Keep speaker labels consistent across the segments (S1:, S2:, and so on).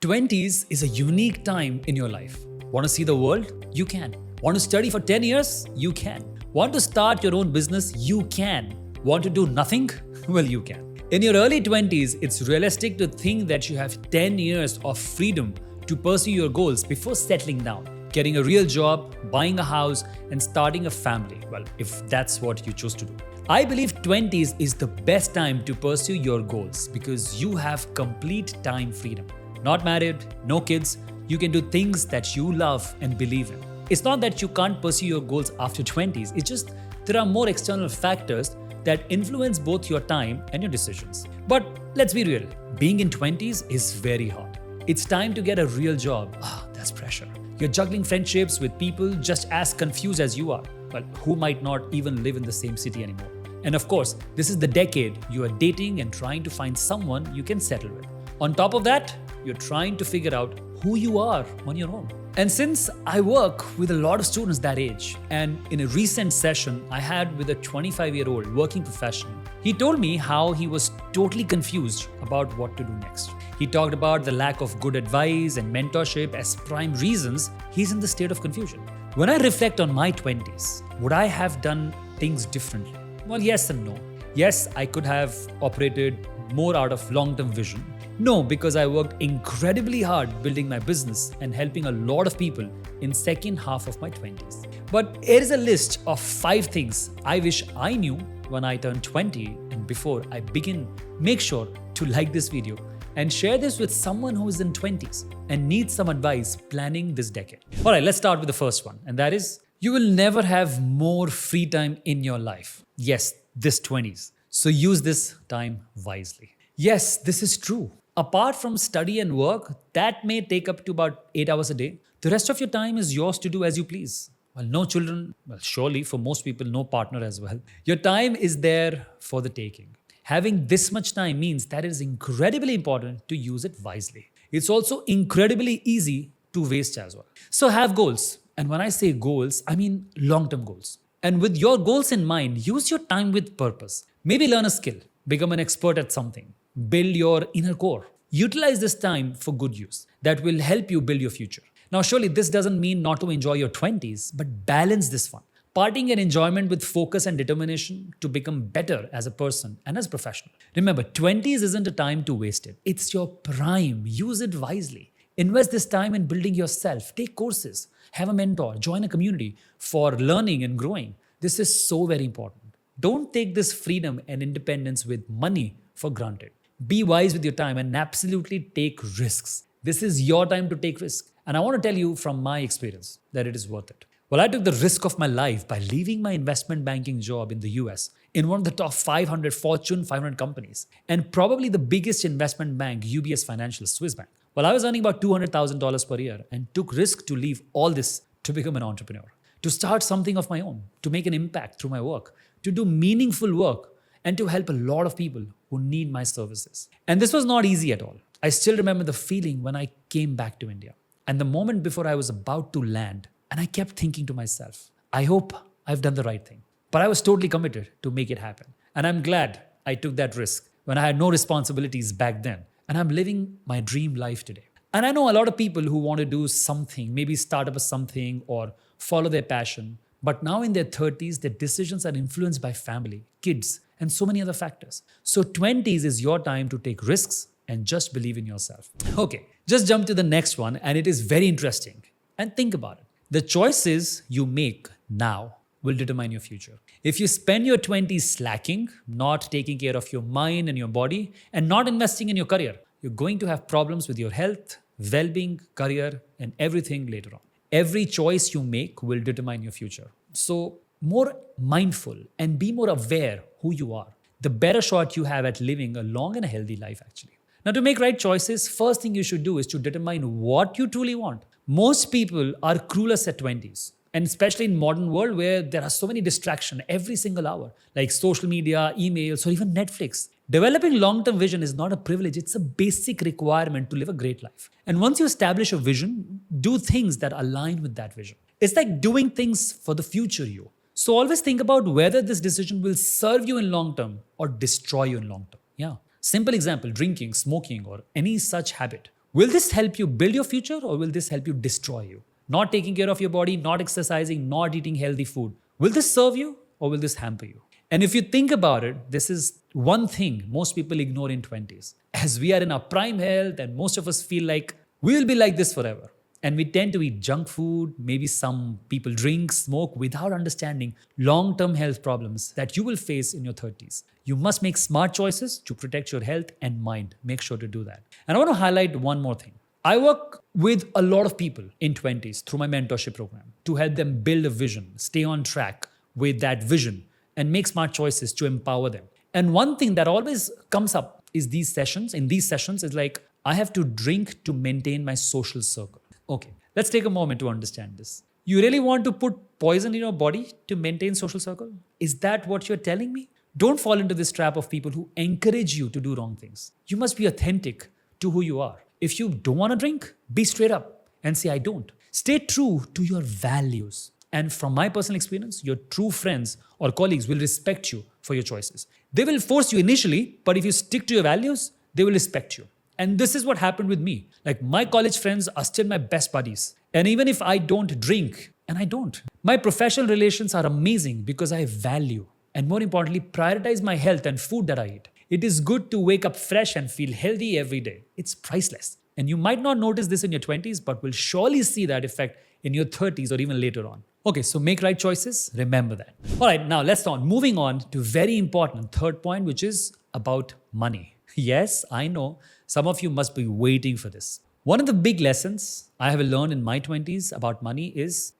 S1: 20s is a unique time in your life. Want to see the world? You can. Want to study for 10 years? You can. Want to start your own business? You can. Want to do nothing? Well, you can. In your early 20s, it's realistic to think that you have 10 years of freedom to pursue your goals before settling down, getting a real job, buying a house, and starting a family. Well, if that's what you choose to do. I believe 20s is the best time to pursue your goals because you have complete time freedom. Not married, no kids, you can do things that you love and believe in. It's not that you can't pursue your goals after 20s, it's just there are more external factors that influence both your time and your decisions. But let's be real, being in 20s is very hard. It's time to get a real job. That's pressure. You're juggling friendships with people just as confused as you are, but who might not even live in the same city anymore. And of course, this is the decade you are dating and trying to find someone you can settle with. On top of that, you're trying to figure out who you are on your own. And since I work with a lot of students that age, and in a recent session I had with a 25-year-old working professional, he told me how he was totally confused about what to do next. He talked about the lack of good advice and mentorship as prime reasons he's in the state of confusion. When I reflect on my 20s, would I have done things differently? Well, yes and no. Yes, I could have operated more out of long-term vision. No, because I worked incredibly hard building my business and helping a lot of people in second half of my 20s. But here is a list of 5 things I wish I knew when I turned 20, and before I begin, make sure to like this video and share this with someone who is in 20s and needs some advice planning this decade. All right, let's start with the first one, and that is you will never have more free time in your life. Yes, this 20s. So use this time wisely. Yes, this is true. Apart from study and work, that may take up to about 8 hours a day. The rest of your time is yours to do as you please. Well, no children, well, surely for most people, no partner as well. Your time is there for the taking. Having this much time means that it is incredibly important to use it wisely. It's also incredibly easy to waste as well. So have goals. And when I say goals, I mean long-term goals. And with your goals in mind, use your time with purpose. Maybe learn a skill, become an expert at something, build your inner core. Utilize this time for good use that will help you build your future. Now, surely this doesn't mean not to enjoy your 20s, but balance this fun. Parting and enjoyment with focus and determination to become better as a person and as a professional. Remember, 20s isn't a time to waste it. It's your prime. Use it wisely. Invest this time in building yourself. Take courses. Have a mentor. Join a community for learning and growing. This is so very important. Don't take this freedom and independence with money for granted. Be wise with your time and absolutely take risks. This is your time to take risks. And I want to tell you from my experience that it is worth it. Well, I took the risk of my life by leaving my investment banking job in the US in one of the top 500 Fortune 500 companies and probably the biggest investment bank, UBS Financial Swiss Bank. Well, I was earning about $200,000 per year and took risk to leave all this to become an entrepreneur, to start something of my own, to make an impact through my work, to do meaningful work, and to help a lot of people who need my services. And this was not easy at all. I still remember the feeling when I came back to India and the moment before I was about to land. And I kept thinking to myself, I hope I've done the right thing. But I was totally committed to make it happen. And I'm glad I took that risk when I had no responsibilities back then. And I'm living my dream life today. And I know a lot of people who want to do something, maybe start up a something or follow their passion. But now in their 30s, their decisions are influenced by family, kids, and so many other factors. So 20s is your time to take risks and just believe in yourself. Okay, just jump to the next one, and it is very interesting. And think about it. The choices you make now will determine your future. If you spend your 20s slacking, not taking care of your mind and your body, and not investing in your career, you're going to have problems with your health, well-being, career, and everything later on. Every choice you make will determine your future. So more mindful and be more aware who you are, the better shot you have at living a long and a healthy life actually. Now, to make right choices, first thing you should do is to determine what you truly want. Most people are clueless at 20s, and especially in modern world where there are so many distractions every single hour, like social media, emails, or even Netflix. Developing long-term vision is not a privilege, it's a basic requirement to live a great life. And once you establish a vision, do things that align with that vision. It's like doing things for the future you. So always think about whether this decision will serve you in long term or destroy you in long term. Yeah. Simple example, drinking, smoking, or any such habit Will this help you build your future or will this help you destroy you? Not taking care of your body, not exercising, not eating healthy food. Will this serve you or will this hamper you? And if you think about it, this is one thing most people ignore in 20s. As we are in our prime health and most of us feel like we will be like this forever. And we tend to eat junk food, maybe some people drink, smoke without understanding long-term health problems that you will face in your 30s. You must make smart choices to protect your health and mind. Make sure to do that. And I want to highlight one more thing. I work with a lot of people in 20s through my mentorship program to help them build a vision, stay on track with that vision and make smart choices to empower them. And one thing that always comes up is in these sessions is like, I have to drink to maintain my social circle. Okay, let's take a moment to understand this. You really want to put poison in your body to maintain social circle? Is that what you're telling me? Don't fall into this trap of people who encourage you to do wrong things. You must be authentic to who you are. If you don't want to drink, be straight up and say, I don't. Stay true to your values. And from my personal experience, your true friends or colleagues will respect you for your choices. They will force you initially, but if you stick to your values, they will respect you. And this is what happened with me. Like my college friends are still my best buddies. And even if I don't drink, and I don't, my professional relations are amazing because I value and more importantly, prioritize my health and food that I eat. It is good to wake up fresh and feel healthy every day. It's priceless. And you might not notice this in your 20s, but will surely see that effect in your 30s or even later on. Okay, so make right choices. Remember that. All right, now let's on. Moving on to very important third point, which is about money. Yes, I know some of you must be waiting for this. One of the big lessons I have learned in my 20s about money is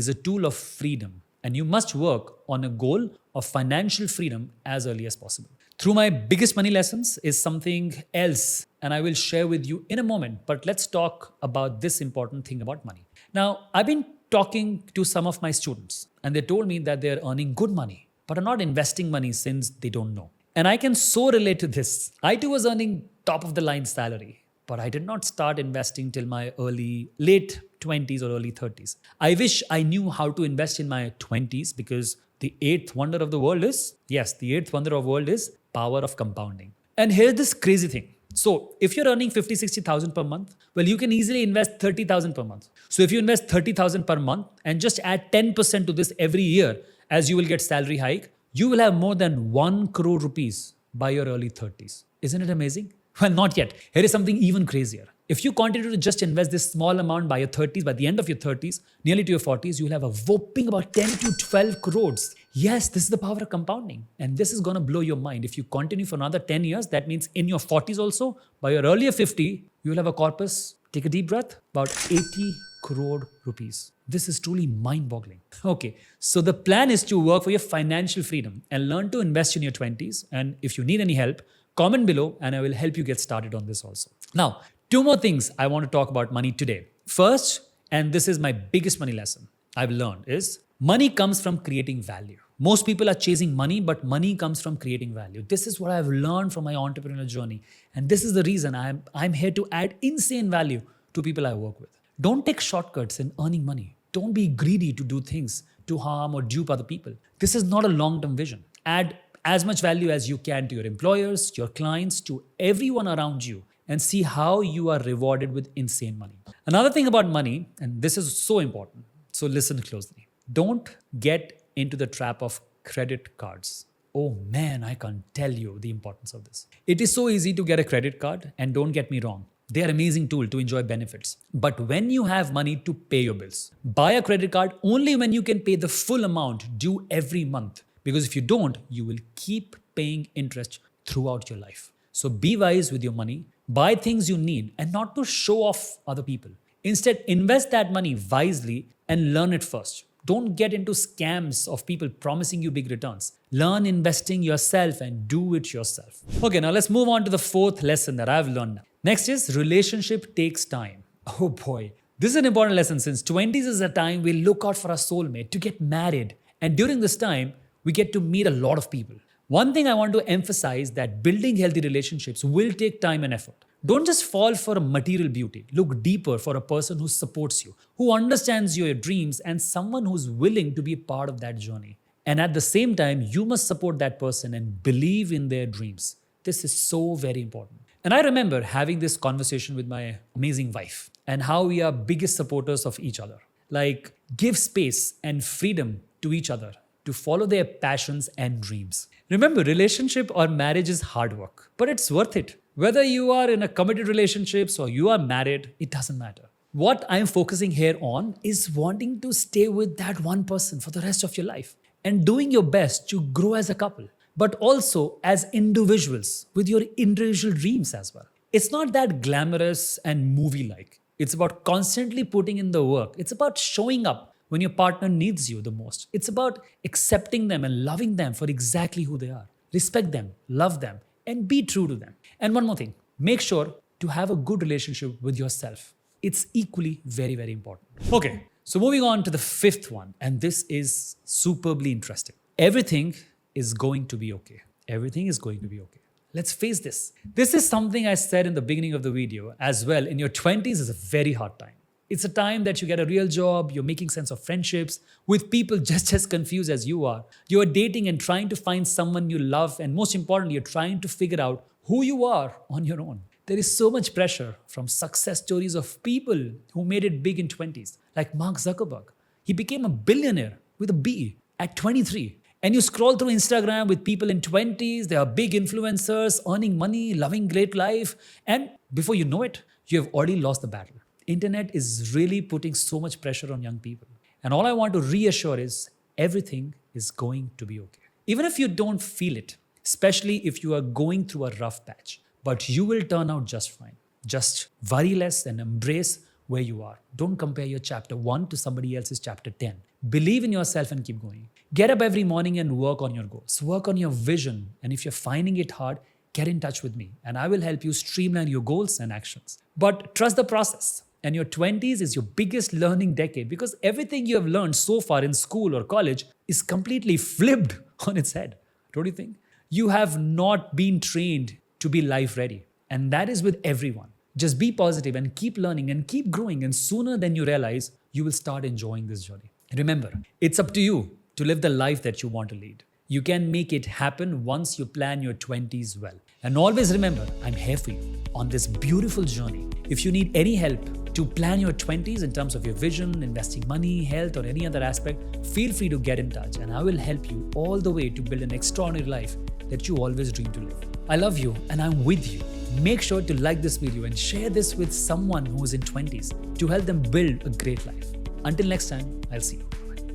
S1: a tool of freedom. And you must work on a goal of financial freedom as early as possible. Through my biggest money lessons is something else, and I will share with you in a moment. But let's talk about this important thing about money. Now, I've been talking to some of my students, and they told me that they're earning good money, but are not investing money since they don't know. And I can so relate to this. I too was earning top of the line salary, but I did not start investing till my late 20s or early 30s. I wish I knew how to invest in my 20s because the eighth wonder of the world is power of compounding. And here's this crazy thing. So if you're earning 50, 60,000 per month, well, you can easily invest 30,000 per month. So if you invest 30,000 per month and just add 10% to this every year, as you will get salary hike, you will have more than 1 crore rupees by your early 30s. Isn't it amazing? Well, not yet. Here is something even crazier. If you continue to just invest this small amount by your 30s, by the end of your 30s, nearly to your 40s, you'll have a whopping about 10 to 12 crores. Yes, this is the power of compounding. And this is going to blow your mind. If you continue for another 10 years, that means in your 40s also, by your earlier 50, you'll have a corpus, take a deep breath, about 80 crore rupees. This is truly mind-boggling. Okay, so the plan is to work for your financial freedom and learn to invest in your 20s. And if you need any help, comment below and I will help you get started on this also. Now, 2 more things I want to talk about money today. First, and this is my biggest money lesson I've learned, is money comes from creating value. Most people are chasing money, but money comes from creating value. This is what I've learned from my entrepreneurial journey. And this is the reason I'm here to add insane value to people I work with. Don't take shortcuts in earning money. Don't be greedy to do things to harm or dupe other people. This is not a long-term vision. Add as much value as you can to your employers, your clients, to everyone around you, and see how you are rewarded with insane money. Another thing about money, and this is so important, so listen closely. Don't get into the trap of credit cards. Oh man, I can't tell you the importance of this. It is so easy to get a credit card, and don't get me wrong, they are an amazing tool to enjoy benefits. But when you have money to pay your bills, buy a credit card only when you can pay the full amount due every month. Because if you don't, you will keep paying interest throughout your life. So be wise with your money. Buy things you need and not to show off other people. Instead, invest that money wisely and learn it first. Don't get into scams of people promising you big returns. Learn investing yourself and do it yourself. Okay, now let's move on to the 4th lesson that I've learned. Next is relationship takes time. Oh boy, this is an important lesson since 20s is a time we look out for our soulmate to get married. And during this time, we get to meet a lot of people. One thing I want to emphasize that building healthy relationships will take time and effort. Don't just fall for material beauty. Look deeper for a person who supports you, who understands your dreams, and someone who's willing to be a part of that journey. And at the same time, you must support that person and believe in their dreams. This is so very important. And I remember having this conversation with my amazing wife and how we are biggest supporters of each other. Like, give space and freedom to each other to follow their passions and dreams. Remember, relationship or marriage is hard work, but it's worth it. Whether you are in a committed relationships or you are married, it doesn't matter. What I'm focusing here on is wanting to stay with that one person for the rest of your life and doing your best to grow as a couple, but also as individuals with your individual dreams as well. It's not that glamorous and movie-like. It's about constantly putting in the work. It's about showing up when your partner needs you the most. It's about accepting them and loving them for exactly who they are. Respect them, love them, and be true to them. And one more thing, make sure to have a good relationship with yourself. It's equally very, very important. Okay, so moving on to the fifth one, and this is superbly interesting. Everything is going to be okay. Everything is going to be okay. Let's face this. This is something I said in the beginning of the video as well. In your 20s is a very hard time. It's a time that you get a real job, you're making sense of friendships with people just as confused as you are. You're dating and trying to find someone you love, and most importantly, you're trying to figure out who you are on your own. There is so much pressure from success stories of people who made it big in 20s, like Mark Zuckerberg. He became a billionaire with a B at 23. And you scroll through Instagram with people in 20s, they are big influencers, earning money, loving great life. And before you know it, you have already lost the battle. Internet is really putting so much pressure on young people. And all I want to reassure is everything is going to be okay. Even if you don't feel it, especially if you are going through a rough patch, but you will turn out just fine. Just worry less and embrace where you are. Don't compare your chapter 1 to somebody else's chapter 10. Believe in yourself and keep going. Get up every morning and work on your goals. Work on your vision. And if you're finding it hard, get in touch with me and I will help you streamline your goals and actions. But trust the process. And your 20s is your biggest learning decade because everything you have learned so far in school or college is completely flipped on its head. Don't you think? You have not been trained to be life ready. And that is with everyone. Just be positive and keep learning and keep growing. And sooner than you realize, you will start enjoying this journey. Remember, it's up to you to live the life that you want to lead. You can make it happen once you plan your 20s well. And always remember, I'm here for you on this beautiful journey. If you need any help to plan your 20s in terms of your vision, investing money, health, or any other aspect, feel free to get in touch and I will help you all the way to build an extraordinary life that you always dream to live. I love you and I'm with you. Make sure to like this video and share this with someone who is in 20s to help them build a great life. Until next time, I'll see you.